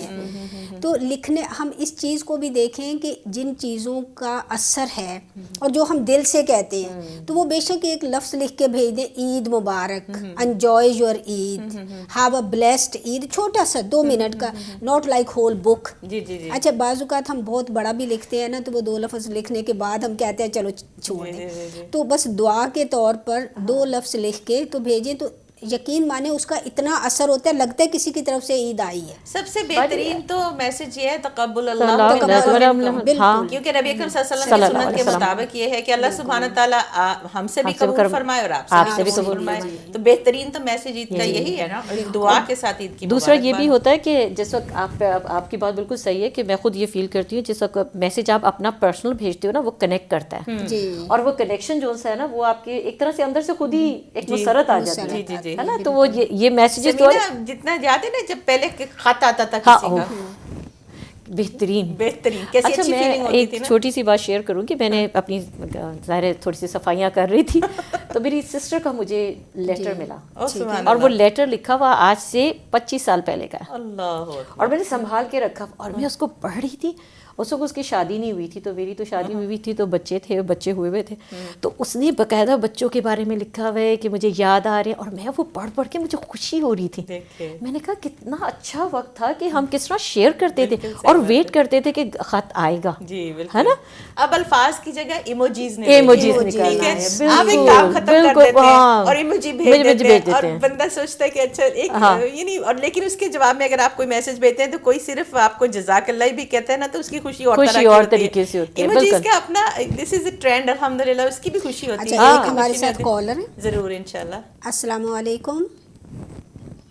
تو لکھنے ہم اس چیز کو بھی دیکھیں کہ جن چیزوں کا اثر ہے اور جو ہم دل سے کہتے ہیں, تو وہ بے شک ایک لفظ لکھ کے بھیج دیں, عید مبارک, enjoy your Eid, have a blessed Eid, چھوٹا سا 2 منٹ کا, ناٹ لائک ہول بک. اچھا بعض اوقات ہم بہت بڑا بھی لکھتے ہیں نا, تو وہ 2 لفظ لکھنے کے بعد ہم کہتے ہیں چلو چھوڑ دیں. تو بس دعا کے طور پر 2 لفظ لکھ کے تو بھیجیں, تو یقین مانے اس کا اتنا اثر ہوتا ہے, لگتا ہے کسی کی طرف سے عید آئی ہے. سب سے بہترین تو میسج یہ ہے تقبل اللہ, کیونکہ نبی اکرم صلی اللہ علیہ وسلم کی سنت کے مطابق یہ ہے کہ اللہ سبحانہ تعالیٰ ہم سے بھی قبول فرمائے اور آپ سے بھی قبول فرمائے. تو بہترین تو میسج عید کا یہی ہے نا, دعا کے ساتھ عید کی. دوسرا یہ بھی ہوتا ہے کہ جس وقت آپ کی بات بالکل صحیح ہے کہ میں خود یہ فیل کرتی ہوں, جس وقت میسج آپ اپنا پرسنل بھیجتے ہو نا وہ کنیکٹ کرتا ہے, اور وہ کنیکشن جو ہے نا وہ آپ کے ایک طرح سے اندر سے خود ہی ایک مسرت آ جاتی ہے نا. تو وہ یہ میسیجز تو جتنا جاتے نا, جب پہلے خط آتا تھا کسی کا, بہترین. اچھا میں ایک چھوٹی سی بات شیئر کروں کہ میں نے اپنی ظاہر تھوڑی سی صفائیاں کر رہی تھی, تو میری سسٹر کا مجھے لیٹر ملا, اور وہ لیٹر لکھا ہوا آج سے 25 سال پہلے کا ہے, اور میں نے سنبھال کے رکھا, اور میں اس کو پڑھ رہی تھی. اس وقت اس کی شادی نہیں ہوئی تھی, تو میری تو شادی ہوئی تھی, تو بچے ہوئے ہوئے تھے, تو اس نے باقاعدہ بچوں کے بارے میں لکھا ہوا ہے کہ مجھے یاد آ رہے ہیں, اور میں وہ پڑھ کے مجھے خوشی ہو رہی تھی. میں نے کہا کتنا اچھا وقت تھا کہ ہم کس طرح شیئر کرتے تھے اور ویٹ کرتے تھے کہ خط آئے گا, ہے نا. اب الفاظ کی جگہ ایموجیز نکالنا ہے, آپ ایک کام ختم کر دیتے ہیں اور ایموجی بھیج دیتے ہیں, اور بندہ سوچتا ہے کہ اچھا ایک یعنی, اور لیکن اس کے جواب میں اگر آپ کوئی میسج بھیجتے ہیں تو کوئی صرف آپ کو جزاک اللہ بھی کہتا ہے نا, تو اس کی خوشی اور طریقے سے ہوتی ہے. ایموجیز کا اپنا دس از اے ٹرینڈ, الحمدللہ اس کی بھی خوشی ہوتی ہے. ایک ہمارے ساتھ کالر ہے, ضرور انشاءاللہ. السلام علیکم.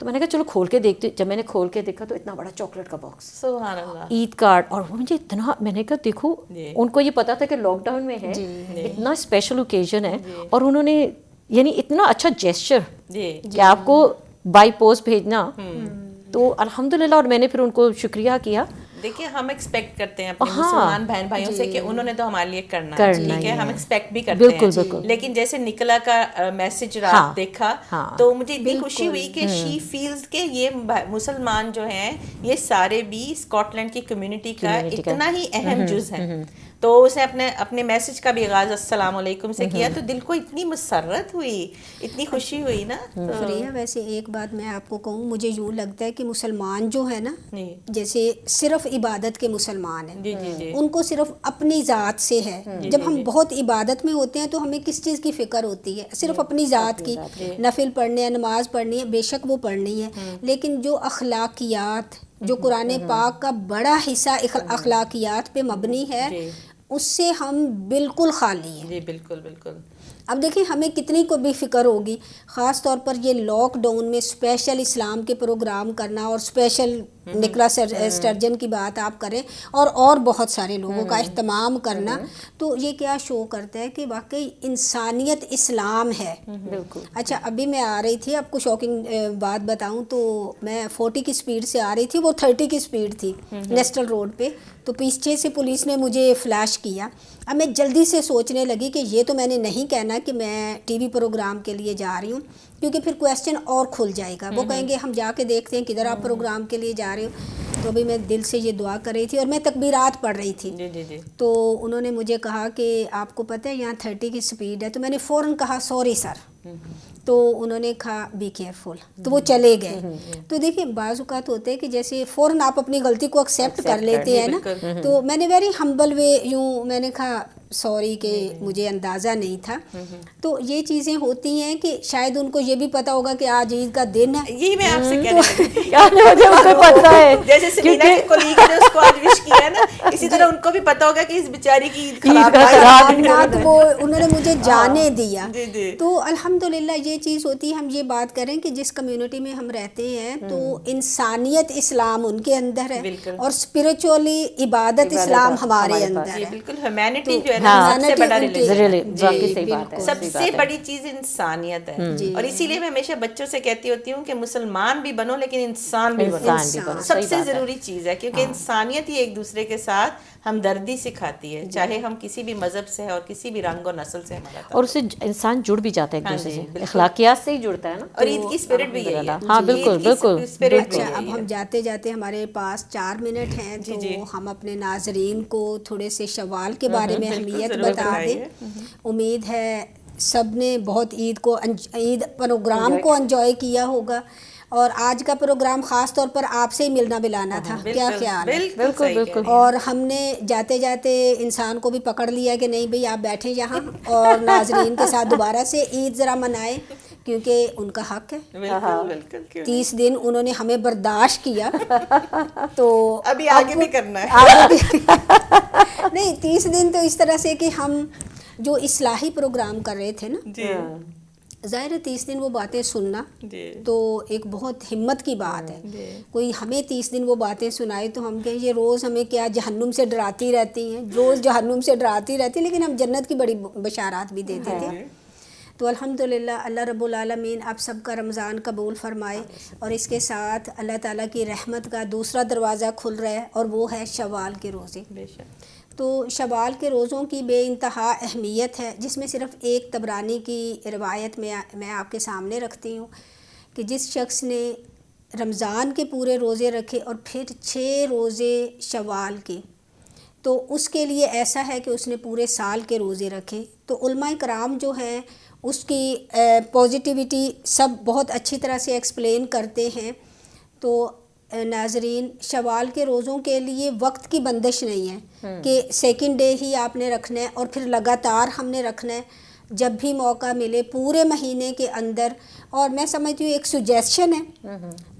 تو میں نے کہا چلو کھول کے دیکھتے. جب میں نے کھول کے دیکھا تو اتنا بڑا چاکلیٹ کا باکس, سبحان اللہ, عید کارڈ, اور وہ مجھے اتنا, میں نے کہا دیکھو ان کو یہ پتا تھا کہ لاک ڈاؤن میں ہے, اتنا اسپیشل اوکیزن ہے, اور انہوں نے یعنی اتنا اچھا جیسچر کہ آپ کو بائی پوسٹ بھیجنا, تو الحمدللہ. اور میں نے پھر ان کو شکریہ کیا. دیکھیے ہم ایکسپیکٹ کرتے ہیں اپنے مسلمان بہن بھائیوں سے کہ انہوں نے تو ہمارے لیے کرنا ہے, ٹھیک ہے, ہم ایکسپیکٹ بھی کرتے ہیں, لیکن جیسے نکلا کا میسج رات دیکھا تو مجھے اتنی خوشی ہوئی کہ شی فیلز کہ یہ مسلمان جو ہیں یہ سارے بھی اسکاٹ لینڈ کی کمیونٹی کا اتنا ہی اہم جز ہیں. تو اس نے اپنے میسج کا بھی آغاز السلام علیکم سے کیا, تو دل کو اتنی مسرت ہوئی, اتنی خوشی ہوئی نا. فریہ ویسے ایک بات میں آپ کو کہوں, مجھے یوں لگتا ہے کہ مسلمان جو ہے نا, جیسے صرف عبادت کے مسلمان ہیں, ان کو صرف اپنی ذات سے ہے. جب ہم بہت عبادت میں ہوتے ہیں تو ہمیں کس چیز کی فکر ہوتی ہے؟ صرف اپنی ذات کی. نفل پڑھنے ہیں, نماز پڑھنی ہے, بے شک وہ پڑھنی ہے, لیکن جو اخلاقیات, جو قرآن پاک کا بڑا حصہ اخلاقیات پہ مبنی ہے, اس سے ہم بالکل خالی ہیں. جی بالکل بالکل. اب دیکھیں ہمیں کتنی کو بھی فکر ہوگی, خاص طور پر یہ لاک ڈاؤن میں اسپیشل اسلام کے پروگرام کرنا, اور اسپیشل نکلا سٹرجن کی بات آپ کریں, اور بہت سارے لوگوں کا اہتمام کرنا, تو یہ کیا شو کرتا ہے کہ واقعی انسانیت اسلام ہے. بالکل. اچھا ابھی میں آ رہی تھی, آپ کو شاکنگ بات بتاؤں تو میں 40 کی سپیڈ سے آ رہی تھی, وہ 30 کی سپیڈ تھی نیسٹل روڈ پہ, تو پیچھے سے پولیس نے مجھے فلیش کیا. اب میں جلدی سے سوچنے لگی کہ یہ تو میں نے نہیں کہنا کہ میں ٹی وی پروگرام کے لیے جا رہی ہوں, کیونکہ پھر کویسچن اور کھل جائے گا. وہ کہیں گے ہم جا کے دیکھتے ہیں کدھر آپ پروگرام کے لیے جا رہے ہو. تو ابھی میں دل سے یہ دعا کر رہی تھی, اور میں تکبیرات پڑھ رہی تھی. تو انہوں نے مجھے کہا کہ آپ کو پتہ ہے یہاں 30 کی سپیڈ ہے. تو میں نے فوراً کہا سوری سر. تو انہوں نے کہا بی کیئرفل, تو وہ چلے گئے. تو دیکھیں بعض اوقات ہوتے ہیں کہ جیسے فوراً آپ اپنی غلطی کو ایکسیپٹ کر لیتے ہیں نا, تو میں نے ویری ہمبل وے یوں میں نے کہا سوری کہ مجھے اندازہ نہیں تھا. تو یہ چیزیں ہوتی ہیں کہ شاید ان کو یہ بھی پتا ہوگا کہ آج عید کا دن ہے. یہی میں آپ سے کہنے پتا ہے, جیسے سمینا کے کولیگ نے اس کو آج وش کیا ہے نا, اسی طرح ان کو بھی پتا ہوگا کہ اس بیچاری کی عید خراب ہے, وہ انہوں نے مجھے جانے دیا. تو الحمدللہ یہ چیز ہوتی ہے. ہم یہ بات کریں کہ جس کمیونٹی میں ہم رہتے ہیں تو انسانیت اسلام ان کے اندر ہے, اور اسپرچولی عبادت اسلام ہمارے اندر ہے. بالکل, ہیومینٹی جو ہے سب سے بڑی چیز انسانیت ہے. اور اسی لیے میں ہمیشہ بچوں سے کہتی ہوتی ہوں کہ مسلمان بھی بنو لیکن انسان بھی بنو, سب سے ضروری چیز ہے, کیونکہ انسانیت ہی ایک دوسرے کے ساتھ ہمدردی سکھاتی ہے, چاہے ہم کسی بھی مذہب سے اور کسی بھی رنگ و نسل سے ہمارا, اور اس سے انسان جڑ بھی جاتا ہے ایک دوسرے سے, اخلاقیات سے ہی جڑتا ہے نا. اور عید کی اسپرٹ بھی یہی ہے. ہاں بالکل بالکل. اچھا اب ہم جاتے جاتے ہمارے پاس 4 منٹ ہیں, تو ہم اپنے ناظرین کو تھوڑے سے شوال کے بارے میں اہمیت بتا دیں. امید ہے سب نے بہت عید پروگرام کو انجوائے کیا ہوگا, اور آج کا پروگرام خاص طور پر آپ سے ہی ملنا ملانا تھا. کیا خیال ہے؟ بالکل بالکل. اور ہم نے جاتے جاتے انسان کو بھی پکڑ لیا کہ نہیں بھئی آپ بیٹھیں یہاں, اور ناظرین کے ساتھ دوبارہ سے عید ذرا منائیں, کیونکہ ان کا حق ہے. 30 دن انہوں نے ہمیں برداشت کیا, تو ابھی آگے بھی کرنا ہے. نہیں 30 دن تو اس طرح سے کہ ہم جو اصلاحی پروگرام کر رہے تھے نا, ظاہر ہے 30 دن وہ باتیں سننا تو ایک بہت ہمت کی بات ہے. کوئی ہمیں 30 دن وہ باتیں سنائے تو ہم کہیں یہ روز ہمیں کیا جہنم سے ڈراتی رہتی ہیں, روز جہنم سے ڈراتی رہتی ہیں, لیکن ہم جنت کی بڑی بشارات بھی دیتے تھے. تو الحمدللہ اللہ رب العالمین آپ سب کا رمضان قبول فرمائے, اور اس کے ساتھ اللہ تعالیٰ کی رحمت کا دوسرا دروازہ کھل رہا ہے, اور وہ ہے شوال کے روزے. تو شوال کے روزوں کی بے انتہا اہمیت ہے, جس میں صرف ایک طبرانی کی روایت میں آپ کے سامنے رکھتی ہوں کہ جس شخص نے رمضان کے پورے روزے رکھے اور پھر 6 روزے شوال کے, تو اس کے لیے ایسا ہے کہ اس نے پورے سال کے روزے رکھے. تو علماء کرام جو ہیں اس کی پازیٹیوٹی سب بہت اچھی طرح سے ایکسپلین کرتے ہیں. تو ناظرین شوال کے روزوں کے لیے وقت کی بندش نہیں ہے کہ سیکنڈ ڈے ہی آپ نے رکھنا ہے اور پھر لگاتار ہم نے رکھنا ہے, جب بھی موقع ملے پورے مہینے کے اندر. اور میں سمجھتی ہوں ایک سجیشن ہے,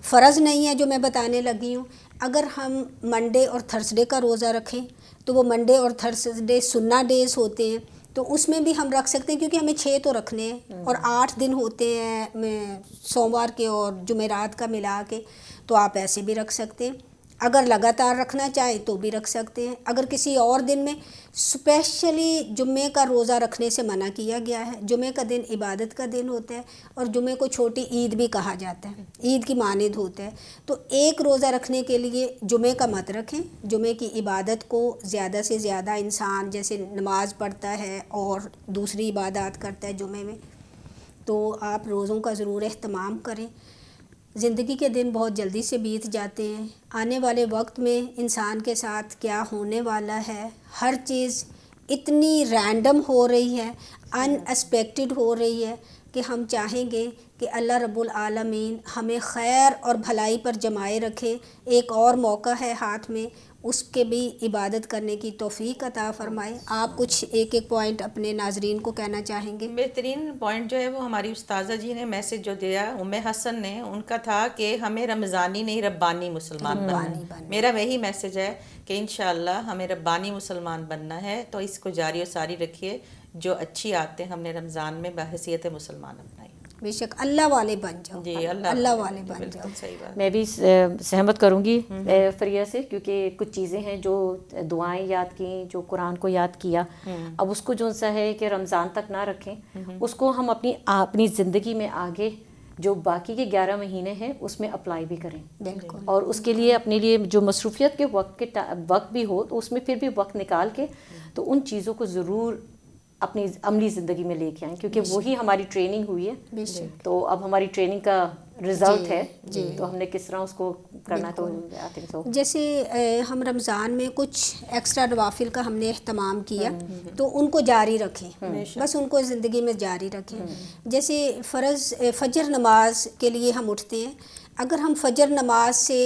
فرض نہیں ہے جو میں بتانے لگی ہوں. اگر ہم منڈے اور تھرسڈے کا روزہ رکھیں تو وہ منڈے اور تھرسڈے سنہ ڈیز ہوتے ہیں, تو اس میں بھی ہم رکھ سکتے ہیں، کیونکہ ہمیں 6 تو رکھنے ہیں اور 8 دن ہوتے ہیں سوموار کے اور جمعرات کا ملا کے، تو آپ ایسے بھی رکھ سکتے ہیں. اگر لگاتار رکھنا چاہیں تو بھی رکھ سکتے ہیں. اگر کسی اور دن میں اسپیشلی جمعے کا روزہ رکھنے سے منع کیا گیا ہے. جمعے کا دن عبادت کا دن ہوتا ہے اور جمعے کو چھوٹی عید بھی کہا جاتا ہے، عید کی مانند ہوتا ہے. تو ایک روزہ رکھنے کے لیے جمعے کا مت رکھیں. جمعے کی عبادت کو زیادہ سے زیادہ انسان جیسے نماز پڑھتا ہے اور دوسری عبادات کرتا ہے جمعے میں، تو آپ روزوں کا ضرور اہتمام کریں. زندگی کے دن بہت جلدی سے بیت جاتے ہیں. آنے والے وقت میں انسان کے ساتھ کیا ہونے والا ہے، ہر چیز اتنی رینڈم ہو رہی ہے، ان ایکسپیکٹڈ ہو رہی ہے کہ ہم چاہیں گے کہ اللہ رب العالمین ہمیں خیر اور بھلائی پر جمائے رکھے. ایک اور موقع ہے ہاتھ میں، اس کے بھی عبادت کرنے کی توفیق عطا فرمائے. آپ کچھ ایک پوائنٹ اپنے ناظرین کو کہنا چاہیں گے؟ بہترین پوائنٹ جو ہے وہ ہماری استاذہ جی نے میسج جو دیا ام حسن نے، ان کا تھا کہ ہمیں رمضانی نہیں ربانی مسلمان بننا. میرا وہی میسج ہے کہ انشاءاللہ ہمیں ربانی مسلمان بننا ہے، تو اس کو جاری و ساری رکھیے. جو اچھی عادتیں ہم نے رمضان میں بحیثیت مسلمان اپنائی، بے شک اللہ والے بن جاؤ. جی اللہ والے بن جاؤ. صحیح بات. میں بھی سہمت کروں گی فریہ سے، کیونکہ کچھ چیزیں ہیں جو دعائیں یاد کیں، جو قرآن کو یاد کیا، اب اس کو جو سا ہے کہ رمضان تک نہ رکھیں، اس کو ہم اپنی زندگی میں آگے جو باقی کے 11 مہینے ہیں اس میں اپلائی بھی کریں. بالکل. اور اس کے لیے اپنے لیے جو مصروفیت کے وقت بھی ہو تو اس میں پھر بھی وقت نکال کے تو ان چیزوں کو ضرور اپنی عملی زندگی میں لے کے آئیں، کیونکہ وہی ہماری ٹریننگ ہوئی ہے. تو اب ہماری ٹریننگ کا رزلٹ ہے، تو ہم نے کس طرح اس کو کرنا. تو جیسے ہم رمضان میں کچھ ایکسٹرا نوافل کا ہم نے اہتمام کیا، تو ان کو جاری رکھیں، بس ان کو زندگی میں جاری رکھیں. جیسے فجر نماز کے لیے ہم اٹھتے ہیں، اگر ہم فجر نماز سے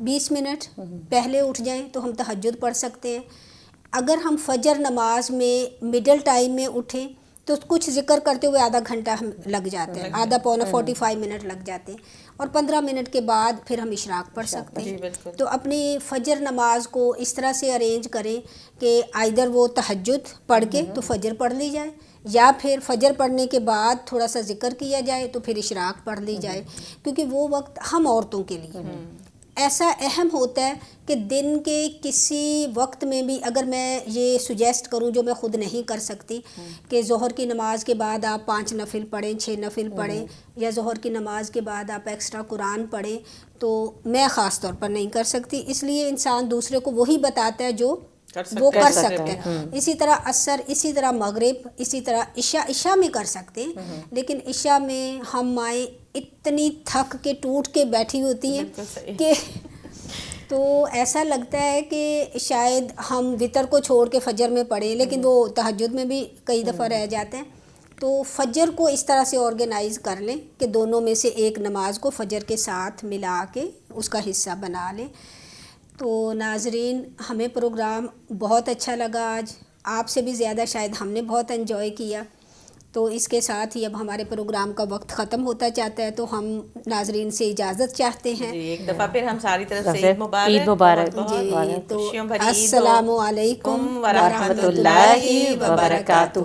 20 منٹ پہلے اٹھ جائیں تو ہم تہجد پڑھ سکتے ہیں. اگر ہم فجر نماز میں مڈل ٹائم میں اٹھیں تو کچھ ذکر کرتے ہوئے آدھا گھنٹہ لگ جاتا ہے، آدھا پونا 45 منٹ لگ جاتے ہیں، اور 15 منٹ کے بعد پھر ہم اشراق پڑھ سکتے ہیں. تو اپنی فجر نماز کو اس طرح سے ارینج کریں کہ آئدر وہ تہجد پڑھ کے تو فجر پڑھ لی جائے، یا پھر فجر پڑھنے کے بعد تھوڑا سا ذکر کیا جائے تو پھر اشراق پڑھ لی جائے. کیونکہ وہ وقت ہم عورتوں کے لیے ایسا اہم ہوتا ہے کہ دن کے کسی وقت میں بھی، اگر میں یہ سجیسٹ کروں جو میں خود نہیں کر سکتی کہ ظہر کی نماز کے بعد آپ 5 نفل پڑھیں، 6 نفل پڑھیں، یا ظہر کی نماز کے بعد آپ ایکسٹرا قرآن پڑھیں، تو میں خاص طور پر نہیں کر سکتی. اس لیے انسان دوسرے کو وہی بتاتا ہے جو وہ کر سکتے ہیں. اسی طرح عصر، اسی طرح مغرب، اسی طرح عشاء میں کر سکتے ہیں. لیکن عشاء میں ہم مائیں اتنی تھک کے ٹوٹ کے بیٹھی ہوتی ہیں کہ تو ایسا لگتا ہے کہ شاید ہم وتر کو چھوڑ کے فجر میں پڑھیں، لیکن وہ تہجد میں بھی کئی دفعہ رہ جاتے ہیں. تو فجر کو اس طرح سے آرگنائز کر لیں کہ دونوں میں سے ایک نماز کو فجر کے ساتھ ملا کے اس کا حصہ بنا لیں. تو ناظرین، ہمیں پروگرام بہت اچھا لگا آج، آپ سے بھی زیادہ شاید ہم نے بہت انجوائے کیا. تو اس کے ساتھ ہی اب ہمارے پروگرام کا وقت ختم ہوتا چاہتا ہے، تو ہم ناظرین سے اجازت چاہتے ہیں. ایک دفعہ پھر ہم ساری طرف سے عید مبارک. جی، تو السلام علیکم ورحمۃ اللہ وبرکاتہ.